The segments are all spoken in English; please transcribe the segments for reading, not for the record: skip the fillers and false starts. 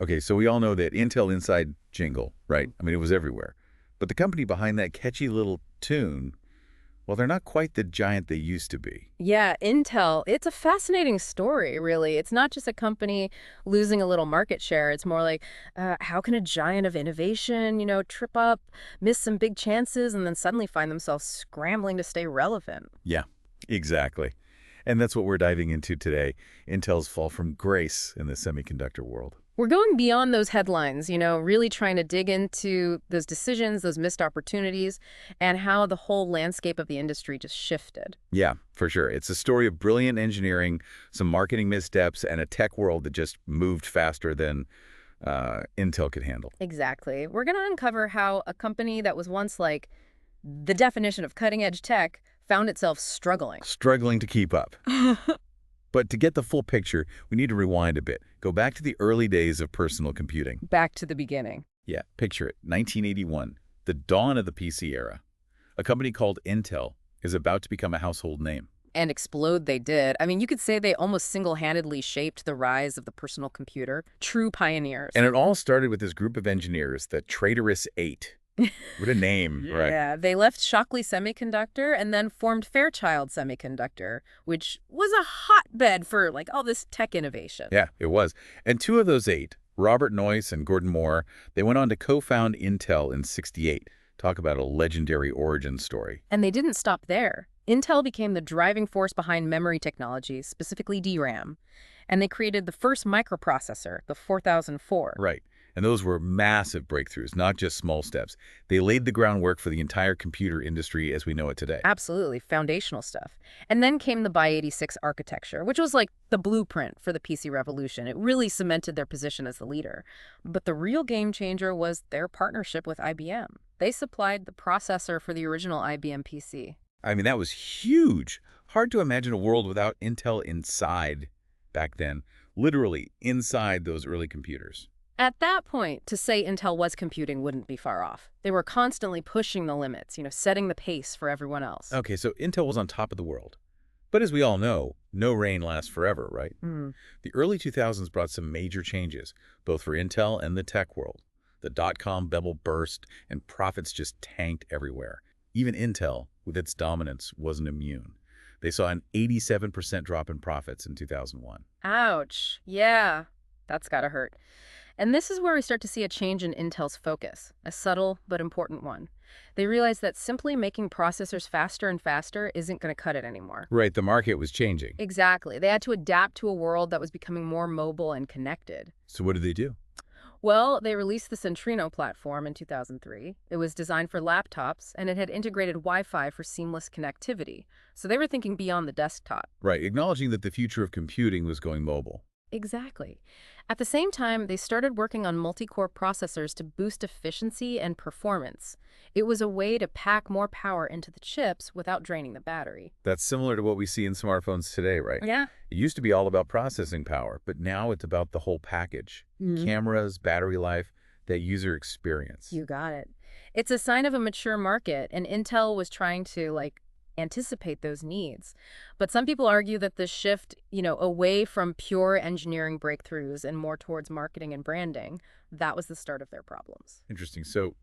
Okay, so we all know that Intel Inside jingle, right? I mean, it was everywhere. But the company behind that catchy little tune, well, they're not quite the giant they used to be. Yeah, Intel, it's a fascinating story, really. It's not just a company losing a little market share. It's more like, how can a giant of innovation, trip up, miss some big chances, and then suddenly find themselves scrambling to stay relevant? Yeah, exactly. And that's what we're diving into today, Intel's fall from grace in the semiconductor world. We're going beyond those headlines, really trying to dig into those decisions, those missed opportunities, and how the whole landscape of the industry just shifted. Yeah, for sure. It's a story of brilliant engineering, some marketing missteps, and a tech world that just moved faster than Intel could handle. Exactly. We're going to uncover how a company that was once like the definition of cutting edge tech found itself struggling. Struggling to keep up. But to get the full picture, we need to rewind a bit. Go back to the early days of personal computing. Back to the beginning. Yeah, picture it. 1981, the dawn of the PC era. A company called Intel is about to become a household name. And explode they did. I mean, you could say they almost single-handedly shaped the rise of the personal computer. True pioneers. And it all started with this group of engineers, the Traitorous Eight. What a name, right? Yeah, they left Shockley Semiconductor and then formed Fairchild Semiconductor, which was a hotbed for like all this tech innovation. Yeah, it was. And two of those eight, Robert Noyce and Gordon Moore, they went on to co-found Intel in '68. Talk about a legendary origin story. And they didn't stop there. Intel became the driving force behind memory technology, specifically DRAM. And they created the first microprocessor, the 4004. Right. And those were massive breakthroughs, not just small steps. They laid the groundwork for the entire computer industry as we know it today. Absolutely, foundational stuff. And then came the x86 architecture, which was like the blueprint for the PC revolution. It really cemented their position as the leader. But the real game changer was their partnership with IBM. They supplied the processor for the original IBM PC. I mean, that was huge. Hard to imagine a world without Intel inside back then, literally inside those early computers. At that point, to say Intel was computing wouldn't be far off. They were constantly pushing the limits, setting the pace for everyone else. Okay, so Intel was on top of the world. But as we all know, no rain lasts forever, right? Mm. The early 2000s brought some major changes, both for Intel and the tech world. The dot-com bubble burst, and profits just tanked everywhere. Even Intel, with its dominance, wasn't immune. They saw an 87% drop in profits in 2001. Ouch. Yeah, that's gotta hurt. And this is where we start to see a change in Intel's focus, a subtle but important one. They realized that simply making processors faster and faster isn't going to cut it anymore. Right, the market was changing. Exactly. They had to adapt to a world that was becoming more mobile and connected. So what did they do? Well, they released the Centrino platform in 2003. It was designed for laptops, and it had integrated Wi-Fi for seamless connectivity. So they were thinking beyond the desktop. Right, acknowledging that the future of computing was going mobile. Exactly. At the same time, they started working on multi-core processors to boost efficiency and performance. It was a way to pack more power into the chips without draining the battery. That's similar to what we see in smartphones today, right? Yeah. It used to be all about processing power, but now it's about the whole package. Cameras, battery life, that user experience. You got it. It's a sign of a mature market, and Intel was trying to, anticipate those needs. But some people argue that the shift, away from pure engineering breakthroughs and more towards marketing and branding, that was the start of their problems. Interesting. So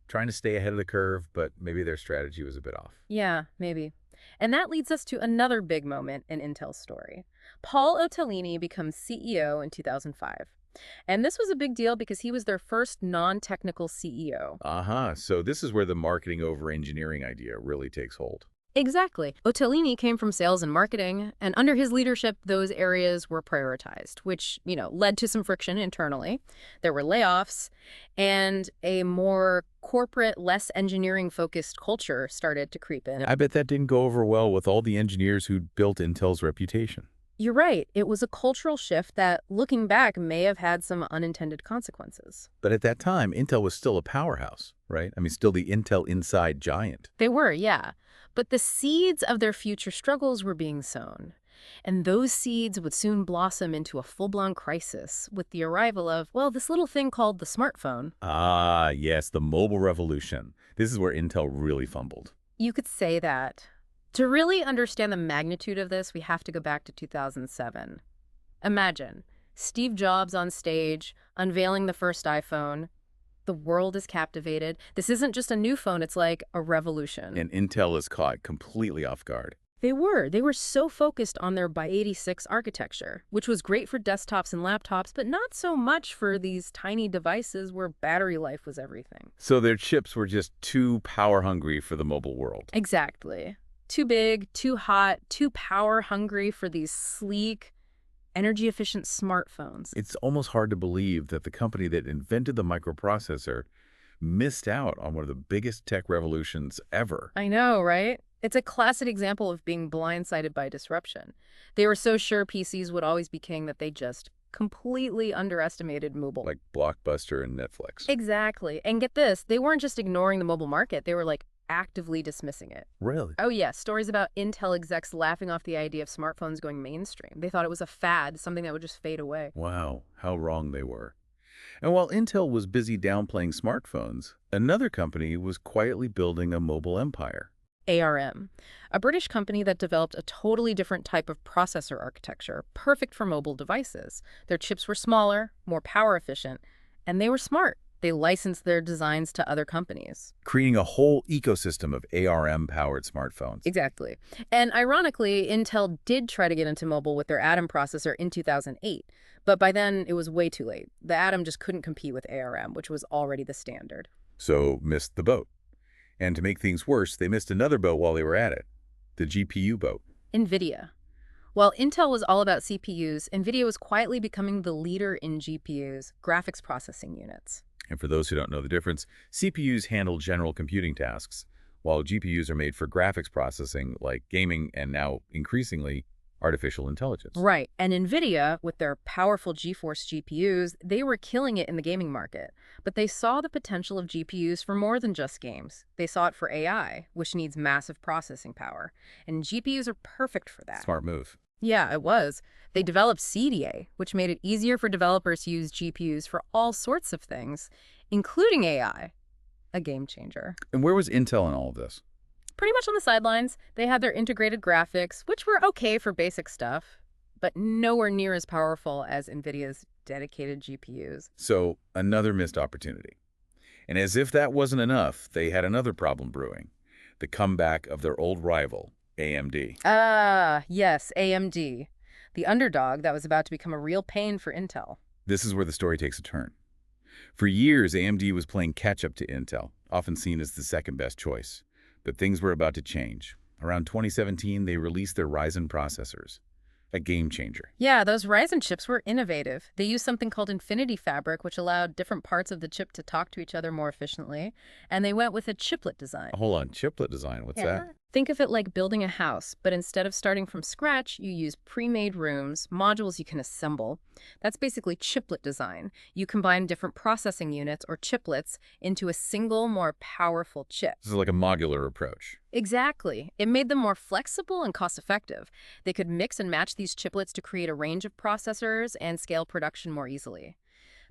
trying to stay ahead of the curve, but maybe their strategy was a bit off. Yeah, maybe. And that leads us to another big moment in Intel's story. Paul Otellini becomes CEO in 2005. And this was a big deal because he was their first non-technical CEO. So this is where the marketing over engineering idea really takes hold. Exactly. Otellini came from sales and marketing, and under his leadership, those areas were prioritized, which, led to some friction internally. There were layoffs, and a more corporate, less engineering-focused culture started to creep in. I bet that didn't go over well with all the engineers who'd built Intel's reputation. You're right. It was a cultural shift that, looking back, may have had some unintended consequences. But at that time, Intel was still a powerhouse, right? I mean, still the Intel inside giant. They were, yeah. But the seeds of their future struggles were being sown. And those seeds would soon blossom into a full-blown crisis with the arrival of, this little thing called the smartphone. Ah, yes, the mobile revolution. This is where Intel really fumbled. You could say that. To really understand the magnitude of this, we have to go back to 2007. Imagine, Steve Jobs on stage, unveiling the first iPhone. The world is captivated. This isn't just a new phone, it's like a revolution. And Intel is caught completely off guard. They were. They were so focused on their x86 architecture, which was great for desktops and laptops, but not so much for these tiny devices where battery life was everything. So their chips were just too power-hungry for the mobile world. Exactly. Too big, too hot, too power-hungry for these sleek, energy-efficient smartphones. It's almost hard to believe that the company that invented the microprocessor missed out on one of the biggest tech revolutions ever. I know, right? It's a classic example of being blindsided by disruption. They were so sure PCs would always be king that they just completely underestimated mobile. Like Blockbuster and Netflix. Exactly. And get this, they weren't just ignoring the mobile market, they were like actively dismissing it. Really? Oh yeah, stories about Intel execs laughing off the idea of smartphones going mainstream. They thought it was a fad, something that would just fade away. Wow, how wrong they were. And while Intel was busy downplaying smartphones, another company was quietly building a mobile empire. ARM, a British company that developed a totally different type of processor architecture, perfect for mobile devices. Their chips were smaller, more power efficient, and they were smart. They licensed their designs to other companies. Creating a whole ecosystem of ARM-powered smartphones. Exactly. And ironically, Intel did try to get into mobile with their Atom processor in 2008, but by then it was way too late. The Atom just couldn't compete with ARM, which was already the standard. So missed the boat. And to make things worse, they missed another boat while they were at it, the GPU boat. Nvidia. While Intel was all about CPUs, Nvidia was quietly becoming the leader in GPUs, graphics processing units. And for those who don't know the difference, CPUs handle general computing tasks, while GPUs are made for graphics processing like gaming and now, increasingly, artificial intelligence. Right, and Nvidia, with their powerful GeForce GPUs, they were killing it in the gaming market. But they saw the potential of GPUs for more than just games. They saw it for AI, which needs massive processing power. And GPUs are perfect for that. Smart move. Yeah, it was. They developed CDA, which made it easier for developers to use GPUs for all sorts of things, including AI. A game changer. And where was Intel in all of this? Pretty much on the sidelines. They had their integrated graphics, which were okay for basic stuff, but nowhere near as powerful as NVIDIA's dedicated GPUs. So, another missed opportunity. And as if that wasn't enough, they had another problem brewing. The comeback of their old rival, AMD. Ah, yes, AMD. The underdog that was about to become a real pain for Intel. This is where the story takes a turn. For years, AMD was playing catch-up to Intel, often seen as the second-best choice. But things were about to change. Around 2017, they released their Ryzen processors, a game changer. Yeah, those Ryzen chips were innovative. They used something called Infinity Fabric, which allowed different parts of the chip to talk to each other more efficiently. And they went with a chiplet design. Hold on, chiplet design, what's that? Think of it like building a house, but instead of starting from scratch, you use pre-made rooms, modules you can assemble. That's basically chiplet design. You combine different processing units, or chiplets, into a single, more powerful chip. This is like a modular approach. Exactly. It made them more flexible and cost-effective. They could mix and match these chiplets to create a range of processors and scale production more easily.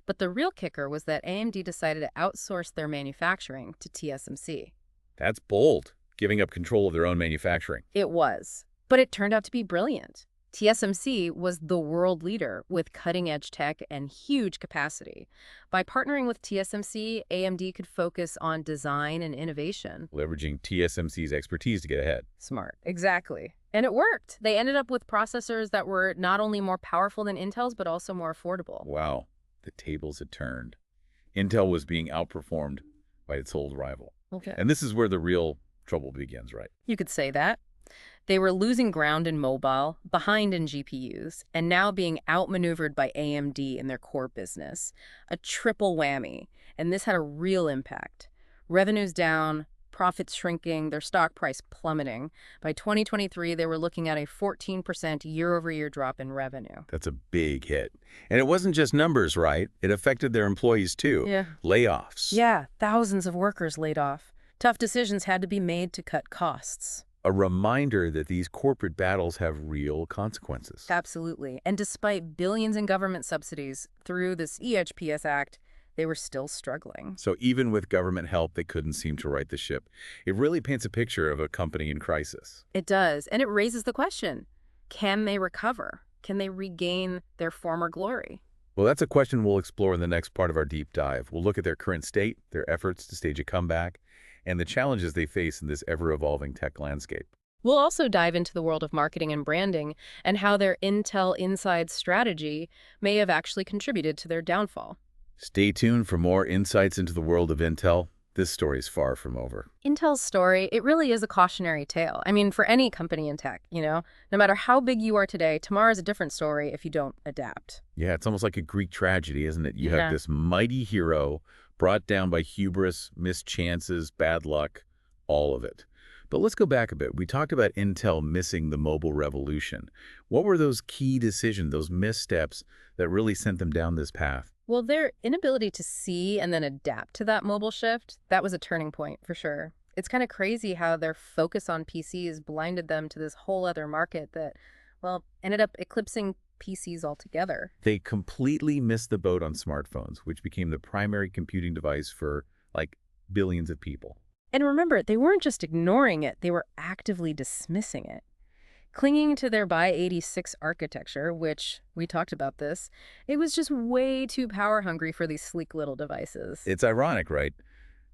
But the real kicker was that AMD decided to outsource their manufacturing to TSMC. That's bold, giving up control of their own manufacturing. It was. But it turned out to be brilliant. TSMC was the world leader with cutting-edge tech and huge capacity. By partnering with TSMC, AMD could focus on design and innovation. Leveraging TSMC's expertise to get ahead. Smart. Exactly. And it worked. They ended up with processors that were not only more powerful than Intel's, but also more affordable. Wow, the tables had turned. Intel was being outperformed by its old rival. Okay. And this is where the real trouble begins, right? You could say that. They were losing ground in mobile, behind in GPUs, and now being outmaneuvered by AMD in their core business. A triple whammy. And this had a real impact. Revenues down, profits shrinking, their stock price plummeting. By 2023, they were looking at a 14% year-over-year drop in revenue. That's a big hit. And it wasn't just numbers, right? It affected their employees too. Yeah. Layoffs. Yeah, thousands of workers laid off. Tough decisions had to be made to cut costs. A reminder that these corporate battles have real consequences. Absolutely. And despite billions in government subsidies through this EHPS Act, they were still struggling. So even with government help, they couldn't seem to right the ship. It really paints a picture of a company in crisis. It does, and it raises the question, can they recover? Can they regain their former glory? Well, that's a question we'll explore in the next part of our deep dive. We'll look at their current state, their efforts to stage a comeback, and the challenges they face in this ever-evolving tech landscape. We'll also dive into the world of marketing and branding and how their Intel inside strategy may have actually contributed to their downfall. Stay tuned for more insights into the world of Intel. This story is far from over. Intel's story, it really is a cautionary tale. I mean, for any company in tech, no matter how big you are today, tomorrow's a different story if you don't adapt. Yeah, it's almost like a Greek tragedy, isn't it? You Yeah. have this mighty hero brought down by hubris, missed chances, bad luck, all of it. But let's go back a bit. We talked about Intel missing the mobile revolution. What were those key decisions, those missteps that really sent them down this path? Well, their inability to see and then adapt to that mobile shift, that was a turning point for sure. It's kind of crazy how their focus on PCs blinded them to this whole other market that, well, ended up eclipsing PCs altogether. They completely missed the boat on smartphones, which became the primary computing device for, like, billions of people. And remember, they weren't just ignoring it, they were actively dismissing it. Clinging to their by-86 architecture, which, we talked about this, it was just way too power-hungry for these sleek little devices. It's ironic, right?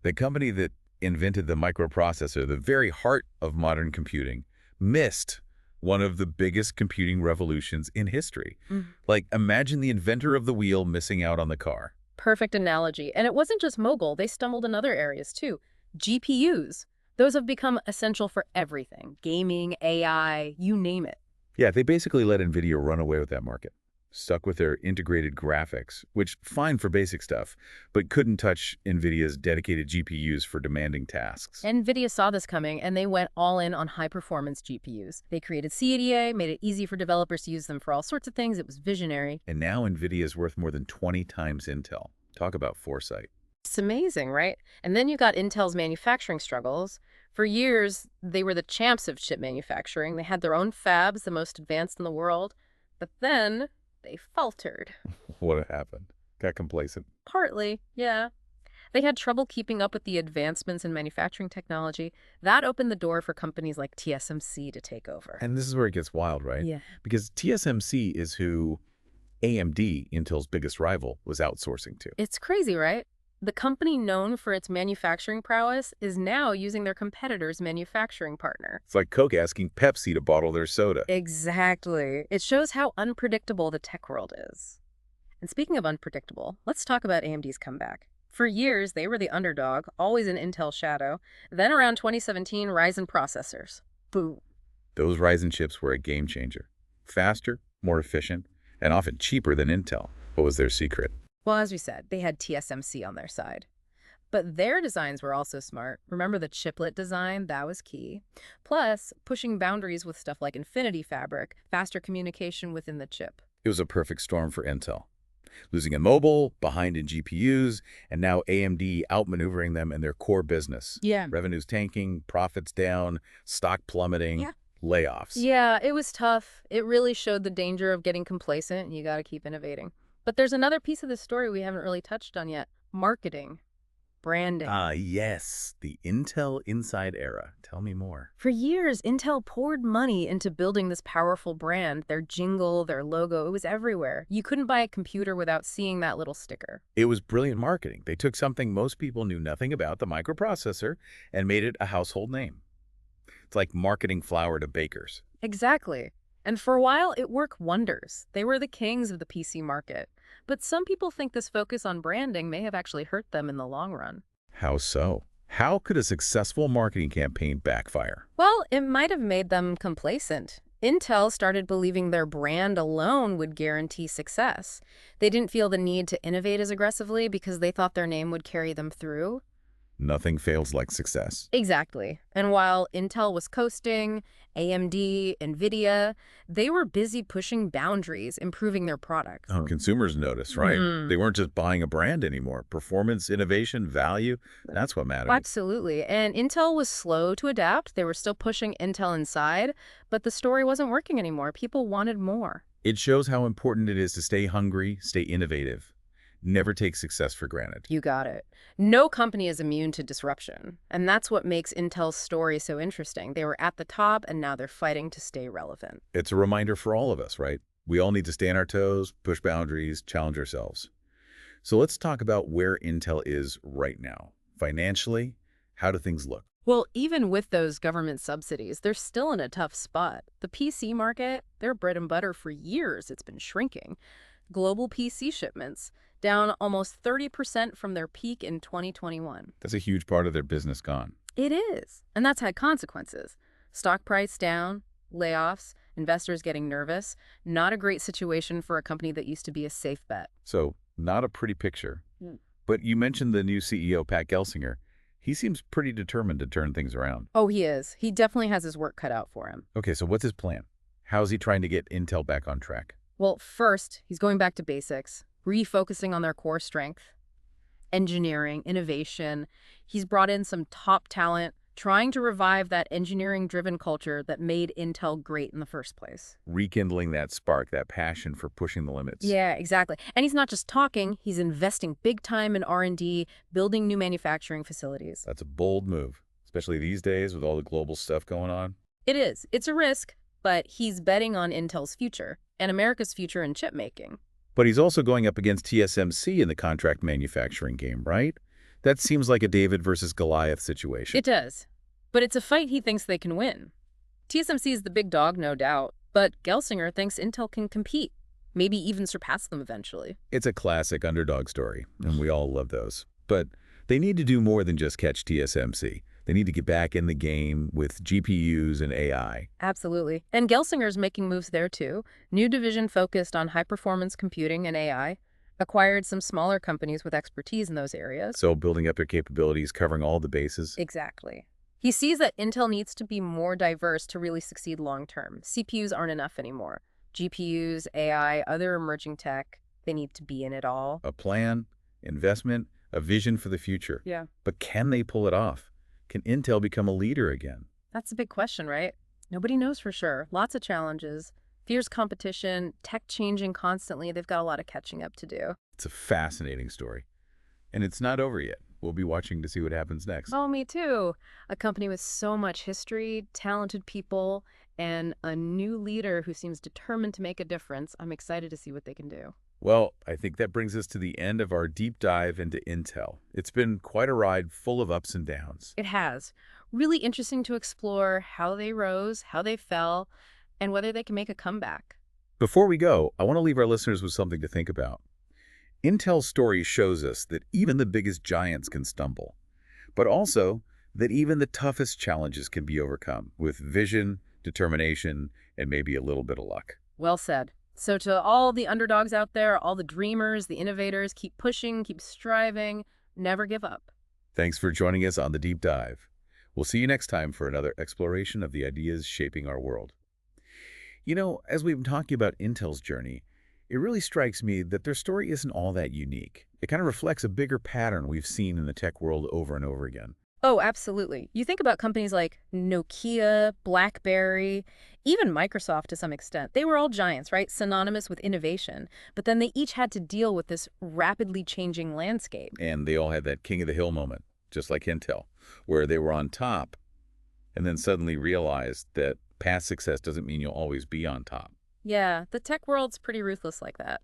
The company that invented the microprocessor, the very heart of modern computing, missed one of the biggest computing revolutions in history. Like, imagine the inventor of the wheel missing out on the car. Perfect analogy. And it wasn't just mobile, they stumbled in other areas too. GPUs. Those have become essential for everything. Gaming, AI, you name it. Yeah, they basically let Nvidia run away with that market. Stuck with their integrated graphics, which fine for basic stuff, but couldn't touch Nvidia's dedicated GPUs for demanding tasks. Nvidia saw this coming and they went all in on high-performance GPUs. They created CADA, made it easy for developers to use them for all sorts of things. It was visionary. And now Nvidia is worth more than 20 times Intel. Talk about foresight. It's amazing, right? And then you got Intel's manufacturing struggles. For years, they were the champs of chip manufacturing. They had their own fabs, the most advanced in the world. But then they faltered. What happened? Got complacent. Partly, yeah. They had trouble keeping up with the advancements in manufacturing technology. That opened the door for companies like TSMC to take over. And this is where it gets wild, right? Yeah. Because TSMC is who AMD, Intel's biggest rival, was outsourcing to. It's crazy, right? The company known for its manufacturing prowess is now using their competitor's manufacturing partner. It's like Coke asking Pepsi to bottle their soda. Exactly. It shows how unpredictable the tech world is. And speaking of unpredictable, let's talk about AMD's comeback. For years, they were the underdog, always in Intel's shadow. Then around 2017, Ryzen processors. Boom. Those Ryzen chips were a game changer. Faster, more efficient, and often cheaper than Intel. What was their secret? Well, as we said, they had TSMC on their side. But their designs were also smart. Remember the chiplet design? That was key. Plus, pushing boundaries with stuff like Infinity Fabric, faster communication within the chip. It was a perfect storm for Intel. Losing in mobile, behind in GPUs, and now AMD outmaneuvering them in their core business. Yeah. Revenues tanking, profits down, stock plummeting, layoffs. Yeah, it was tough. It really showed the danger of getting complacent, and you got to keep innovating. But there's another piece of the story we haven't really touched on yet. Marketing. Branding. Yes, the Intel Inside era. Tell me more. For years, Intel poured money into building this powerful brand. Their jingle, their logo, it was everywhere. You couldn't buy a computer without seeing that little sticker. It was brilliant marketing. They took something most people knew nothing about, the microprocessor, and made it a household name. It's like marketing flour to bakers. Exactly. And for a while, it worked wonders. They were the kings of the PC market. But some people think this focus on branding may have actually hurt them in the long run. How so? How could a successful marketing campaign backfire? Well, it might have made them complacent. Intel started believing their brand alone would guarantee success. They didn't feel the need to innovate as aggressively because they thought their name would carry them through. Nothing fails like success. Exactly. And while Intel was coasting, AMD, Nvidia, they were busy pushing boundaries, improving their products. Consumers noticed, right? They weren't just buying a brand anymore. Performance, innovation, value, that's what mattered. Absolutely. And Intel was slow to adapt. They were still pushing Intel Inside, but the story wasn't working anymore. People wanted more. It shows how important it is to stay hungry, stay innovative. Never take success for granted. You got it. No company is immune to disruption. And that's what makes Intel's story so interesting. They were at the top, and now they're fighting to stay relevant. It's a reminder for all of us, right? We all need to stay on our toes, push boundaries, challenge ourselves. So let's talk about where Intel is right now. Financially, how do things look? Well, even with those government subsidies, they're still in a tough spot. The PC market, their bread and butter for years, it's been shrinking. Global PC shipments down almost 30% from their peak in 2021. That's a huge part of their business gone. It is, and that's had consequences. Stock price down, layoffs, investors getting nervous. Not a great situation for a company that used to be a safe bet. So, not a pretty picture. Mm. But you mentioned the new CEO, Pat Gelsinger. He seems pretty determined to turn things around. Oh, he is. He definitely has his work cut out for him. Okay, so what's his plan? How's he trying to get Intel back on track? Well, first, he's going back to basics, refocusing on their core strength, engineering, innovation. He's brought in some top talent, trying to revive that engineering-driven culture that made Intel great in the first place. Rekindling that spark, that passion for pushing the limits. Yeah, exactly. And he's not just talking, he's investing big time in R&D, building new manufacturing facilities. That's a bold move, especially these days with all the global stuff going on. It is. It's a risk, but he's betting on Intel's future and America's future in chip making. But he's also going up against TSMC in the contract manufacturing game, right? That seems like a David versus Goliath situation. It does. But it's a fight he thinks they can win. TSMC is the big dog, no doubt, but Gelsinger thinks Intel can compete, maybe even surpass them eventually. It's a classic underdog story, and we all love those. But they need to do more than just catch TSMC. They need to get back in the game with GPUs and AI. Absolutely. And Gelsinger's making moves there too. New division focused on high-performance computing and AI. Acquired some smaller companies with expertise in those areas. So building up their capabilities, covering all the bases. Exactly. He sees that Intel needs to be more diverse to really succeed long-term. CPUs aren't enough anymore. GPUs, AI, other emerging tech, they need to be in it all. A plan, investment, a vision for the future. Yeah. But can they pull it off? Can Intel become a leader again? That's a big question, right? Nobody knows for sure. Lots of challenges. Fierce competition, tech changing constantly. They've got a lot of catching up to do. It's a fascinating story. And it's not over yet. We'll be watching to see what happens next. Oh, me too. A company with so much history, talented people, and a new leader who seems determined to make a difference. I'm excited to see what they can do. Well, I think that brings us to the end of our deep dive into Intel. It's been quite a ride full of ups and downs. It has. Really interesting to explore how they rose, how they fell, and whether they can make a comeback. Before we go, I want to leave our listeners with something to think about. Intel's story shows us that even the biggest giants can stumble, but also that even the toughest challenges can be overcome with vision, determination, and maybe a little bit of luck. Well said. So to all the underdogs out there, all the dreamers, the innovators, keep pushing, keep striving, never give up. Thanks for joining us on The Deep Dive. We'll see you next time for another exploration of the ideas shaping our world. You know, as we've been talking about Intel's journey, it really strikes me that their story isn't all that unique. It kind of reflects a bigger pattern we've seen in the tech world over and over again. Oh, absolutely. You think about companies like Nokia, BlackBerry, even Microsoft to some extent. They were all giants, right? Synonymous with innovation. But then they each had to deal with this rapidly changing landscape. And they all had that king of the hill moment, just like Intel, where they were on top and then suddenly realized that past success doesn't mean you'll always be on top. Yeah, the tech world's pretty ruthless like that.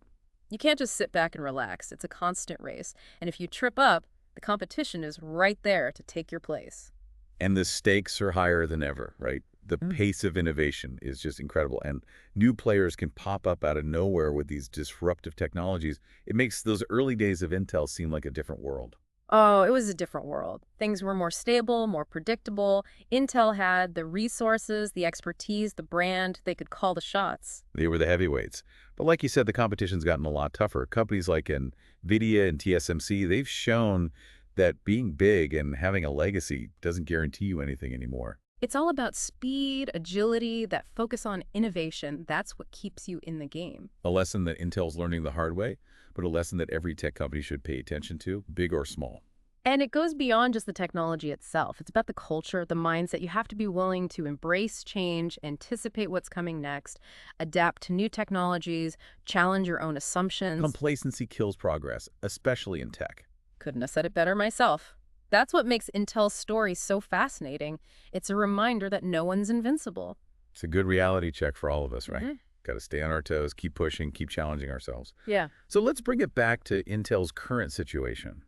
You can't just sit back and relax. It's a constant race. And if you trip up, the competition is right there to take your place. And the stakes are higher than ever, right? The pace of innovation is just incredible. And new players can pop up out of nowhere with these disruptive technologies. It makes those early days of Intel seem like a different world. Oh, it was a different world. Things were more stable, more predictable. Intel had the resources, the expertise, the brand. They could call the shots. They were the heavyweights. But like you said, the competition's gotten a lot tougher. Companies like Nvidia and TSMC, they've shown that being big and having a legacy doesn't guarantee you anything anymore. It's all about speed, agility, that focus on innovation. That's what keeps you in the game. A lesson that Intel's learning the hard way, but a lesson that every tech company should pay attention to, big or small. And it goes beyond just the technology itself. It's about the culture, the mindset. You have to be willing to embrace change, anticipate what's coming next, adapt to new technologies, challenge your own assumptions. Complacency kills progress, especially in tech. Couldn't have said it better myself. That's what makes Intel's story so fascinating. It's a reminder that no one's invincible. It's a good reality check for all of us, right? Got to stay on our toes, keep pushing, keep challenging ourselves. Yeah. So let's bring it back to Intel's current situation.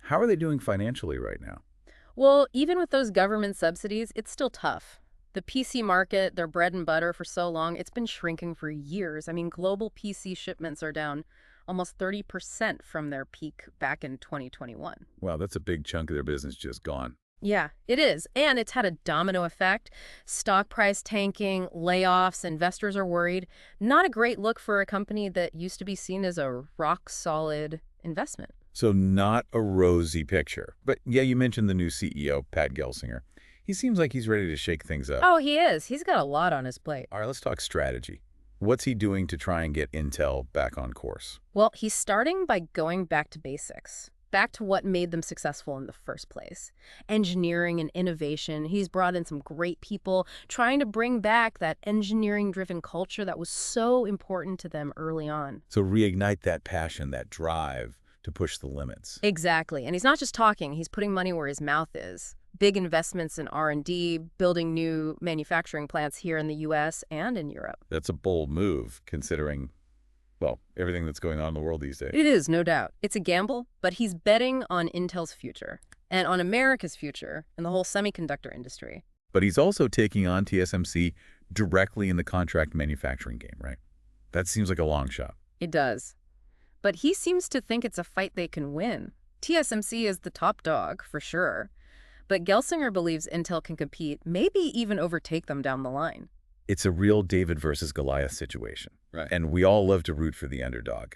How are they doing financially right now? Well, even with those government subsidies, it's still tough. The PC market, their bread and butter for so long, it's been shrinking for years. I mean, global PC shipments are down almost 30% from their peak back in 2021. Wow, that's a big chunk of their business just gone. Yeah, it is. And it's had a domino effect. Stock price tanking, layoffs, investors are worried. Not a great look for a company that used to be seen as a rock-solid investment. So not a rosy picture. But yeah, you mentioned the new CEO, Pat Gelsinger. He seems like he's ready to shake things up. Oh, he is. He's got a lot on his plate. All right, let's talk strategy. What's he doing to try and get Intel back on course? Well, he's starting by going back to basics, back to what made them successful in the first place. Engineering and innovation. He's brought in some great people, trying to bring back that engineering-driven culture that was so important to them early on. So reignite that passion, that drive to push the limits. Exactly. And he's not just talking, he's putting money where his mouth is. Big investments in R&D, building new manufacturing plants here in the U.S. and in Europe. That's a bold move, considering, well, everything that's going on in the world these days. It is, no doubt. It's a gamble, but he's betting on Intel's future and on America's future and the whole semiconductor industry. But he's also taking on TSMC directly in the contract manufacturing game, right? That seems like a long shot. It does. But he seems to think it's a fight they can win. TSMC is the top dog, for sure. But Gelsinger believes Intel can compete, maybe even overtake them down the line. It's a real David versus Goliath situation. Right. And we all love to root for the underdog.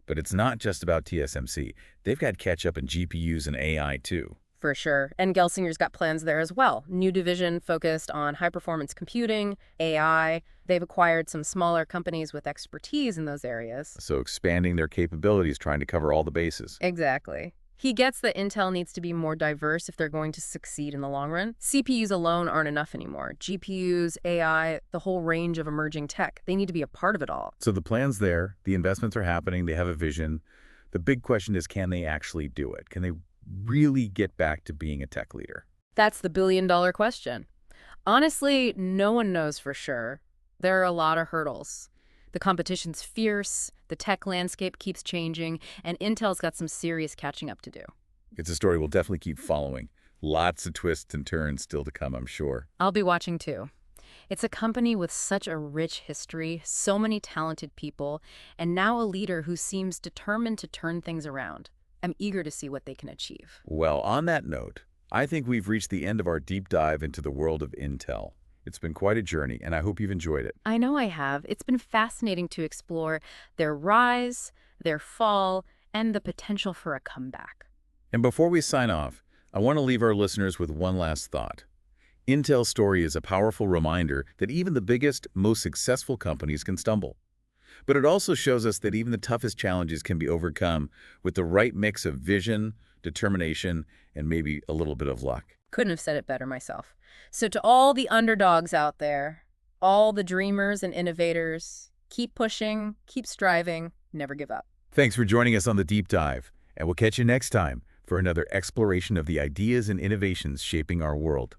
But it's not just about TSMC. They've got catch-up in GPUs and AI, too. For sure. And Gelsinger's got plans there as well. New division focused on high-performance computing, AI. They've acquired some smaller companies with expertise in those areas. So expanding their capabilities, trying to cover all the bases. Exactly. He gets that Intel needs to be more diverse if they're going to succeed in the long run. CPUs alone aren't enough anymore. GPUs, AI, the whole range of emerging tech, they need to be a part of it all. So the plan's there, the investments are happening, they have a vision. The big question is, can they actually do it? Can they really get back to being a tech leader? That's the billion-dollar question. Honestly, no one knows for sure. There are a lot of hurdles. The competition's fierce, the tech landscape keeps changing, and Intel's got some serious catching up to do. It's a story we'll definitely keep following. Lots of twists and turns still to come, I'm sure. I'll be watching too. It's a company with such a rich history, so many talented people, and now a leader who seems determined to turn things around. I'm eager to see what they can achieve. Well, on that note, I think we've reached the end of our deep dive into the world of Intel. It's been quite a journey, and I hope you've enjoyed it. I know I have. It's been fascinating to explore their rise, their fall, and the potential for a comeback. And before we sign off, I want to leave our listeners with one last thought. Intel's story is a powerful reminder that even the biggest, most successful companies can stumble. But it also shows us that even the toughest challenges can be overcome with the right mix of vision, determination, and maybe a little bit of luck. Couldn't have said it better myself. So to all the underdogs out there, all the dreamers and innovators, keep pushing, keep striving, never give up. Thanks for joining us on The Deep Dive, and we'll catch you next time for another exploration of the ideas and innovations shaping our world.